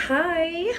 Hi.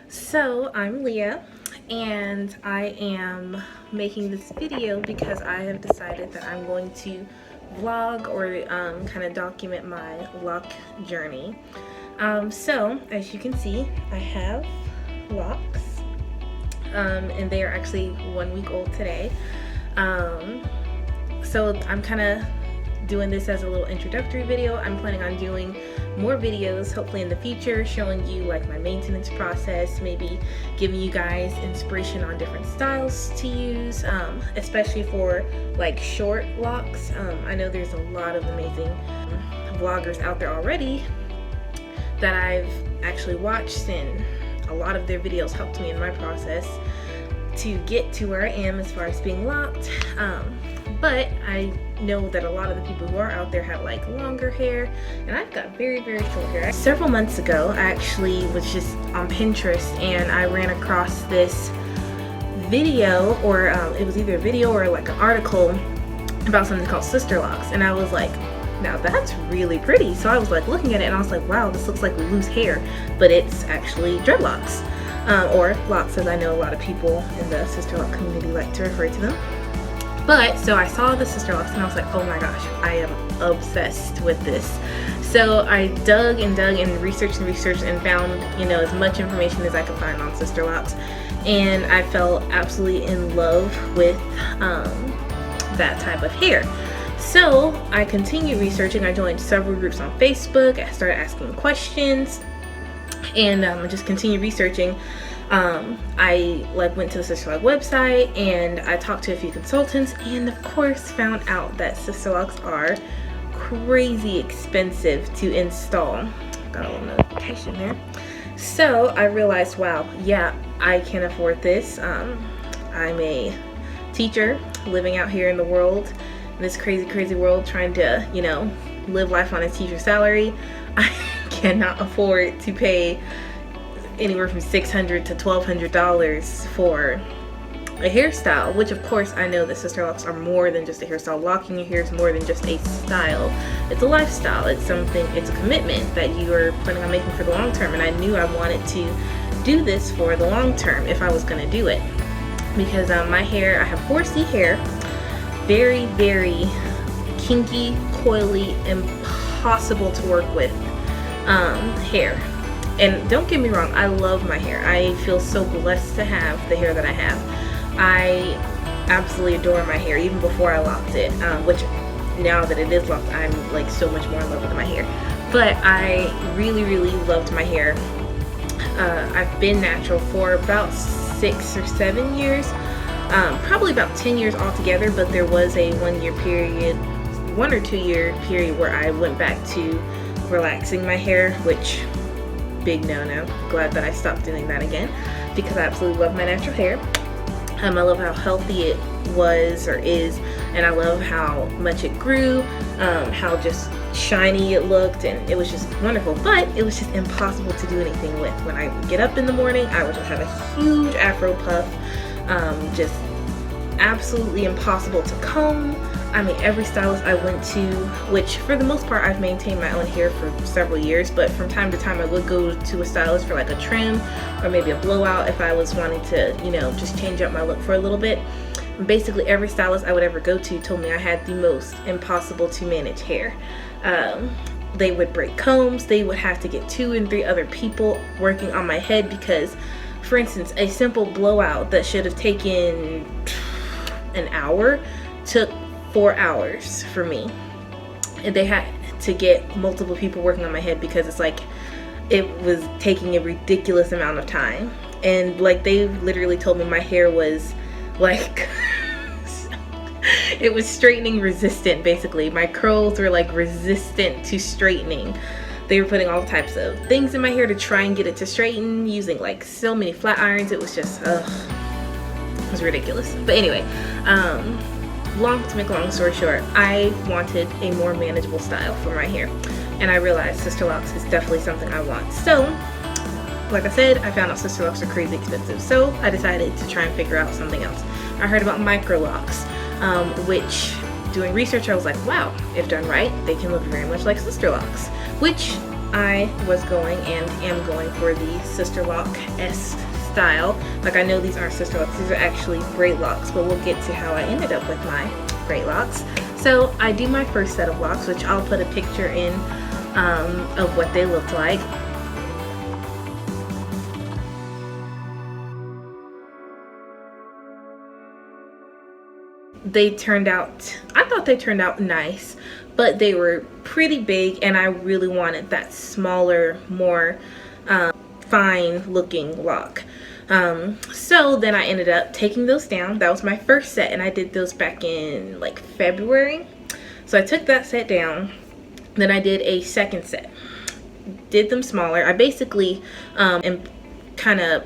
So I'm Leah and I am making this video because I have decided that I'm going to vlog or kind of document my lock journey. So as you can see, I have locks and they are actually 1 week old today. So I'm kind of doing this as a little introductory video. I'm planning on doing more videos hopefully in the future, showing you like my maintenance process, maybe giving you guys inspiration on different styles to use, especially for like short locks. I know there's a lot of amazing vloggers out there already that I've actually watched, and a lot of their videos helped me in my process to get to where I am as far as being locked. But I know that a lot of the people who are out there have like longer hair, and I've got very short hair. Several months ago I actually was just on Pinterest and I ran across this video, or it was either a video or like an article about something called sister locks, and I was like, now that's really pretty. So I was like looking at it and I was like, wow, this looks like loose hair, but it's actually dreadlocks, or locks as I know a lot of people in the sister lock community like to refer to them. But so I saw the sister locks and I was like, oh my gosh, I am obsessed with this. So I dug and researched and found, you know, as much information as I could find on sister locks, and I fell absolutely in love with that type of hair. So I continued researching. I joined several groups on Facebook. I started asking questions, and just continued researching. I went to the sister lock website and I talked to a few consultants, and of course found out that sister locks are crazy expensive to install. Got a little notification there. So I realized, wow, yeah, I can afford this. I'm a teacher living out here in the world, in this crazy world, trying to, you know, live life on a teacher salary. I cannot afford to pay anywhere from $600 to $1,200 for a hairstyle, which of course I know that sister locks are more than just a hairstyle. Locking your hair is more than just a style. It's a lifestyle. It's something, it's a commitment that you are planning on making for the long term, and I knew I wanted to do this for the long term if I was going to do it, because my hair, I have 4C hair, very kinky, coily, impossible to work with hair. And don't get me wrong, I love my hair. I feel so blessed to have the hair that I have. I absolutely adore my hair, even before I locked it, which now that it is locked, I'm like so much more in love with my hair. But I really loved my hair. I've been natural for about 6 or 7 years, probably about 10 years altogether, but there was a 1 year period, 1 or 2 year period where I went back to relaxing my hair, which big no-no. Glad that I stopped doing that again, because I absolutely love my natural hair. I love how healthy it was or is, and I love how much it grew, how just shiny it looked, and it was just wonderful. But it was just impossible to do anything with. When I get up in the morning, I would just have a huge afro puff, just absolutely impossible to comb. I mean, every stylist I went to, which for the most part I've maintained my own hair for several years, but from time to time I would go to a stylist for like a trim or maybe a blowout if I was wanting to, you know, just change up my look for a little bit. Basically every stylist I would ever go to told me I had the most impossible to manage hair. They would break combs, they would have to get 2 and 3 other people working on my head, because for instance, a simple blowout that should have taken an hour took 4 hours for me, and they had to get multiple people working on my head because it's like it was taking a ridiculous amount of time. And like they literally told me my hair was like it was straightening resistant. Basically my curls were like resistant to straightening. They were putting all types of things in my hair to try and get it to straighten, using like so many flat irons. It was just it was ridiculous. But anyway, to make a long story short, I wanted a more manageable style for my hair, and I realized sister locks is definitely something I want. So like I said, I found out sister locks are crazy expensive, so I decided to try and figure out something else. I heard about micro locks, which doing research, I was like, wow, if done right, they can look very much like sister locks, which I was going and am going for the sister lock-esque style. Like, I know these aren't sister locks, these are actually Braidlocs, but we'll get to how I ended up with my Braidlocs. So I do my first set of locks, which I'll put a picture in of what they looked like. They turned out, I thought they turned out nice, but they were pretty big, and I really wanted that smaller, more fine looking lock. So then I ended up taking those down. That was my first set, and I did those back in like February. So I took that set down. Then I did a second set, did them smaller. I basically kind of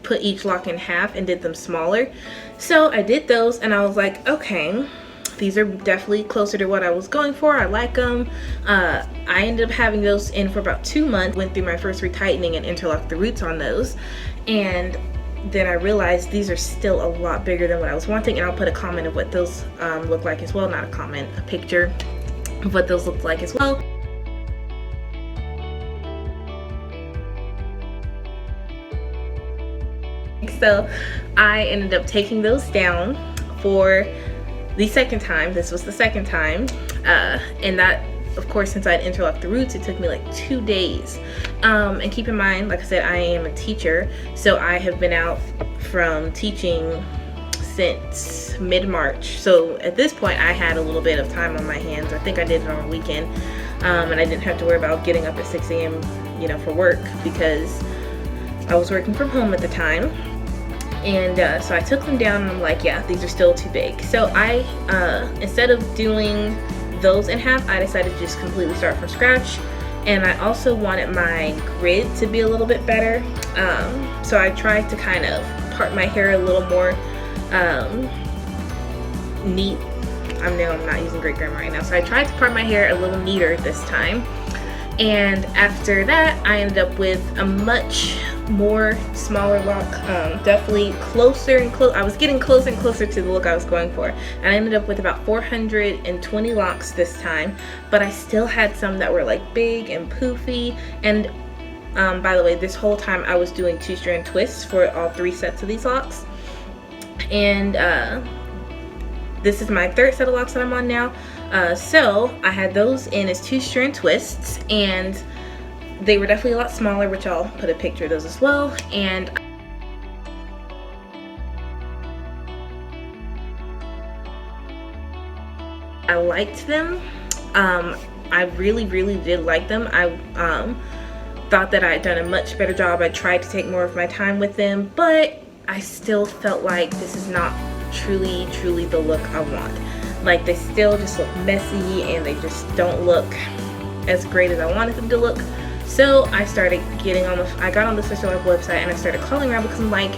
put each lock in half and did them smaller. So I did those, and I was like, okay, these are definitely closer to what I was going for. I like them. I ended up having those in for about 2 months. Went through my first retightening and interlocked the roots on those, and then I realized these are still a lot bigger than what I was wanting, and I'll put a comment of what those look like as well. Not a comment, a picture of what those look like as well. So I ended up taking those down for the second time. This was the second time, and that, of course, since I'd interlocked the roots, it took me like 2 days. And keep in mind, like I said, I am a teacher, so I have been out from teaching since mid-March. So at this point, I had a little bit of time on my hands. I think I did it on a weekend, and I didn't have to worry about getting up at 6 a.m. you know, for work, because I was working from home at the time. And so I took them down, and I'm like, yeah, these are still too big. So I, instead of doing those in half, I decided to just completely start from scratch. And I also wanted my grid to be a little bit better. So I tried to kind of part my hair a little more neat. I know I'm not using great grammar right now. So I tried to part my hair a little neater this time. And after that, I ended up with a much more smaller lock, definitely closer and I was getting closer and closer to the look I was going for, and I ended up with about 420 locks this time. But I still had some that were like big and poofy. And by the way, this whole time I was doing 2-strand twists for all 3 sets of these locks. And this is my third set of locks that I'm on now. So I had those in as 2-strand twists, and they were definitely a lot smaller, which I'll put a picture of those as well. And I liked them. I really did like them. I thought that I had done a much better job. I tried to take more of my time with them, but I still felt like this is not truly the look I want. Like, they still just look messy, and they just don't look as great as I wanted them to look. So I started I got on the Sister Lock website, and I started calling around, because I'm like,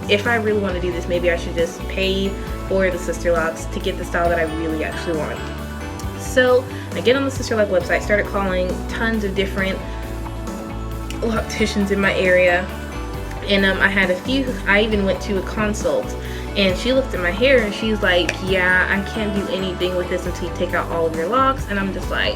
if I really want to do this, maybe I should just pay for the Sister Locks to get the style that I really actually want. So I get on the Sister Lock website, started calling tons of different locticians in my area, and I had a few. I even went to a consult, and she looked at my hair, and she's like, yeah, I can't do anything with this until you take out all of your locks. And I'm just like,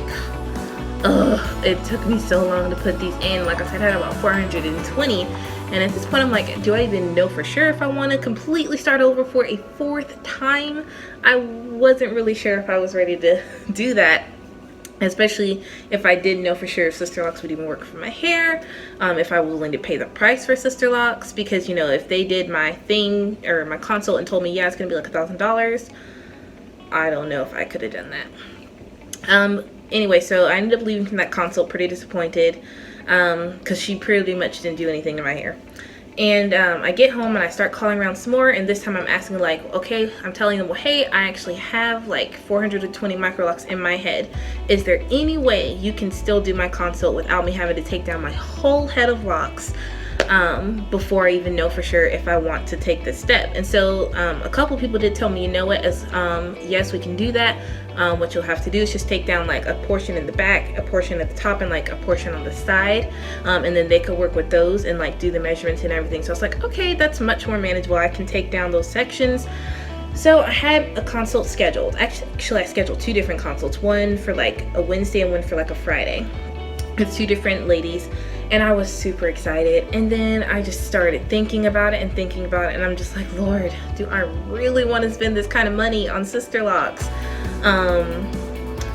ugh, it took me so long to put these in. Like I said, I had about 420, and at this point I'm like, do I even know for sure if I want to completely start over for a 4th time? I wasn't really sure if I was ready to do that, especially if I didn't know for sure if Sister Locks would even work for my hair, if I was willing to pay the price for Sister Locks, because, you know, if they did my thing or my consult and told me, yeah, it's gonna be like $1,000, I don't know if I could have done that. Anyway, so I ended up leaving from that consult pretty disappointed, because she pretty much didn't do anything to my hair. And I get home, and I start calling around some more, and this time I'm asking, like, okay, I'm telling them, well, hey, I actually have like 420 micro locks in my head. Is there any way you can still do my consult without me having to take down my whole head of locks before I even know for sure if I want to take this step? And so a couple people did tell me, you know what, yes, we can do that. What you'll have to do is just take down like a portion in the back, a portion at the top, and like a portion on the side, and then they could work with those and like do the measurements and everything. So I was like, okay, that's much more manageable. I can take down those sections. So I had a consult scheduled. Actually I scheduled 2 different consults, one for like a Wednesday and one for like a Friday. It's 2 different ladies, and I was super excited. And then I just started thinking about it, and I'm just like, Lord, do I really want to spend this kind of money on sister locks?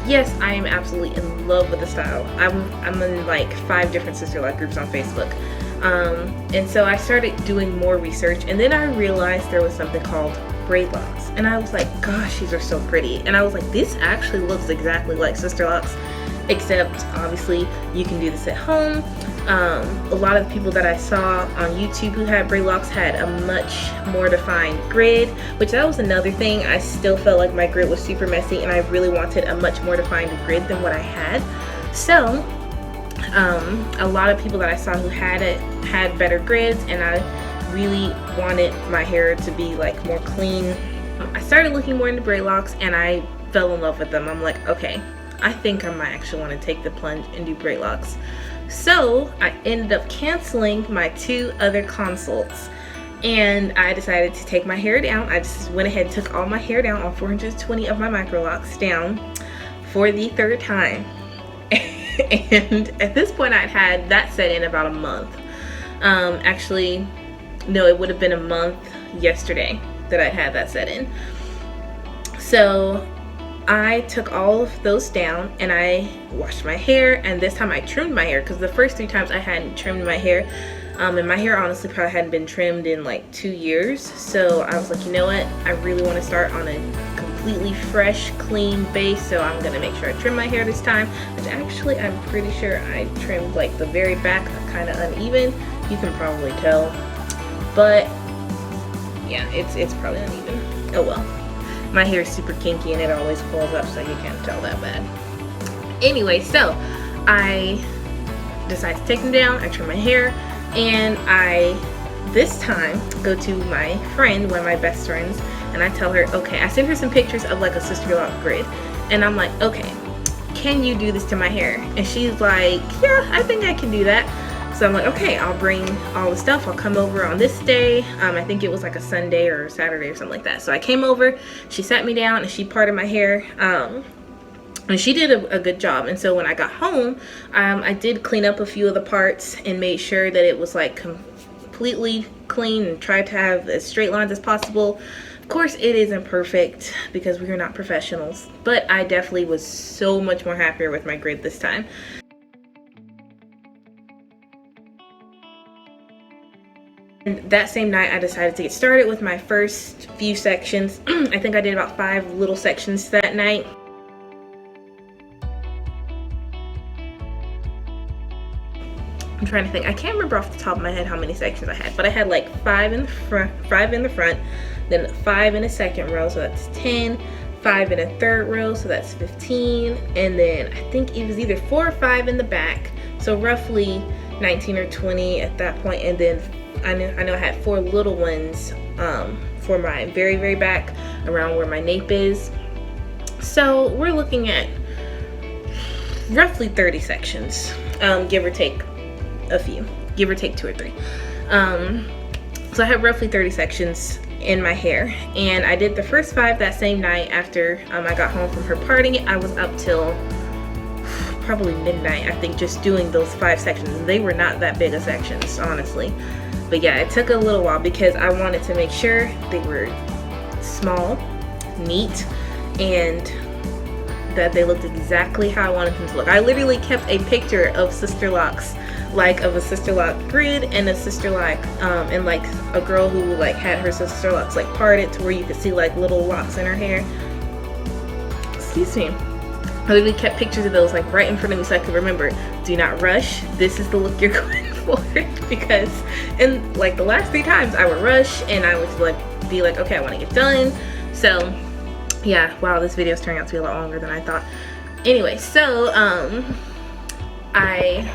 Yes, I am absolutely in love with the style. I'm in like 5 different sister lock groups on Facebook. And so I started doing more research, and then I realized there was something called Braidlocs, and I was like, gosh, these are so pretty. And I was like, this actually looks exactly like sister locks, except obviously you can do this at home. A lot of the people that I saw on YouTube who had Braidlocs had a much more defined grid, which that was another thing. I still felt like my grid was super messy, and I really wanted a much more defined grid than what I had. So a lot of people that I saw who had it had better grids, and I really wanted my hair to be like more clean. I started looking more into Braidlocs, and I fell in love with them. I'm like, okay, I think I might actually want to take the plunge and do Braidlocs. So I ended up canceling my 2 other consults, and I decided to take my hair down. I just went ahead and took all my hair down, all 420 of my micro locks down for the 3rd time. And at this point I'd had that set in about a month. Actually, no, it would have been a month yesterday that I'd had that set in. So I took all of those down and I washed my hair, and this time I trimmed my hair, because the first 3 times I hadn't trimmed my hair. And my hair honestly probably hadn't been trimmed in like 2 years. So I was like, you know what, I really want to start on a completely fresh, clean base, so I'm gonna make sure I trim my hair this time. Which actually I'm pretty sure I trimmed like the very back kind of uneven. You can probably tell, but yeah, it's probably uneven. Oh well, my hair is super kinky and it always pulls up, so you can't tell that bad. Anyway, so I decided to take them down. I trim my hair, and I this time go to my friend, one of my best friends, and I tell her, okay, I sent her some pictures of like a sister lock grid, and I'm like, okay, can you do this to my hair? And she's like, yeah, I think I can do that. So I'm like, okay, I'll bring all the stuff. I'll come over on this day. I think it was like a Sunday or Saturday or something like that. So I came over, she sat me down, and she parted my hair. And she did a good job. And so when I got home, I did clean up a few of the parts and made sure that it was like completely clean, and tried to have as straight lines as possible. Of course, it isn't perfect because we are not professionals, but I definitely was so much more happier with my grid this time. And that same night, I decided to get started with my first few sections. I think I did about 5 little sections that night. I'm trying to think. I can't remember off the top of my head how many sections I had, but I had like 5 in the front, then 5 in the second row, so that's 10, 5 in a third row, so that's 15, and then I think it was either 4 or 5 in the back, so roughly 19 or 20 at that point. And then I know I had 4 little ones for my very, very back, around where my nape is. So we're looking at roughly 30 sections, give or take a few, give or take 2 or 3. So I have roughly 30 sections in my hair, and I did the first 5 that same night after I got home from her parting it. I was up till probably midnight, I think, just doing those 5 sections. They were not that big of sections, honestly, but yeah, it took a little while because I wanted to make sure they were small, neat, and that they looked exactly how I wanted them to look. I literally kept a picture of sister locks, like of a sister lock grid and a sister lock, and like a girl who like had her sister locks like parted to where you could see like little locks in her hair. Excuse me. I literally kept pictures of those like right in front of me so I could remember, do not rush, this is the look you're going for. Because in like the last 3 times I would rush and I would like be like, okay, I want to get done. So yeah, wow, this video is turning out to be a lot longer than I thought. Anyway, so I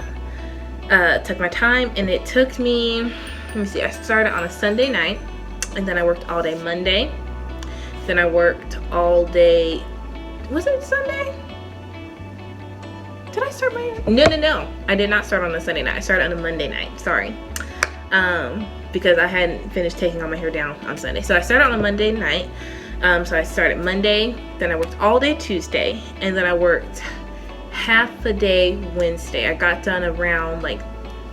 took my time, and it took me, let me see, I started on a Sunday night, and then I worked all day Monday, then I worked all day, was it Sunday? Did I start my, no, I did not start on a Sunday night. I started on a Monday night, sorry, because I hadn't finished taking all my hair down on Sunday. So I started on a Monday night, So I started Monday, then I worked all day Tuesday, and then I worked half a day Wednesday. I got done around like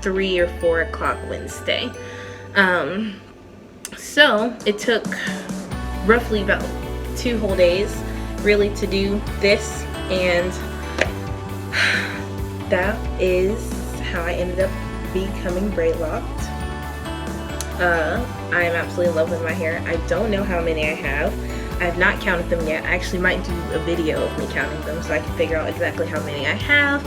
3 or 4 o'clock Wednesday. So it took roughly about 2 whole days really to do this, and that is how I ended up becoming braidlocked. I am absolutely in love with my hair. I don't know how many I have. I have not counted them yet. I actually might do a video of me counting them so I can figure out exactly how many I have,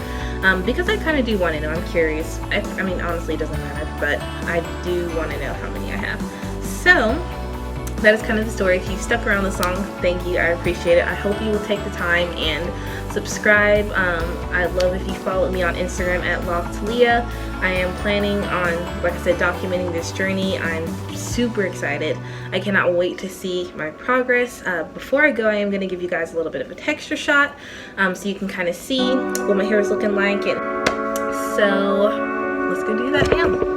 because I kind of do want to know. I'm curious. I mean, honestly, it doesn't matter, but I do want to know how many I have. So that is kind of the story. If you stuck around this long, thank you. I appreciate it. I hope you will take the time and subscribe. I'd love if you follow me on Instagram at locs. I am planning on, like I said, documenting this journey. I'm super excited. I cannot wait to see my progress. Before I go, I am going to give you guys a little bit of a texture shot, so you can kind of see what my hair is looking like. And so let's go do that now.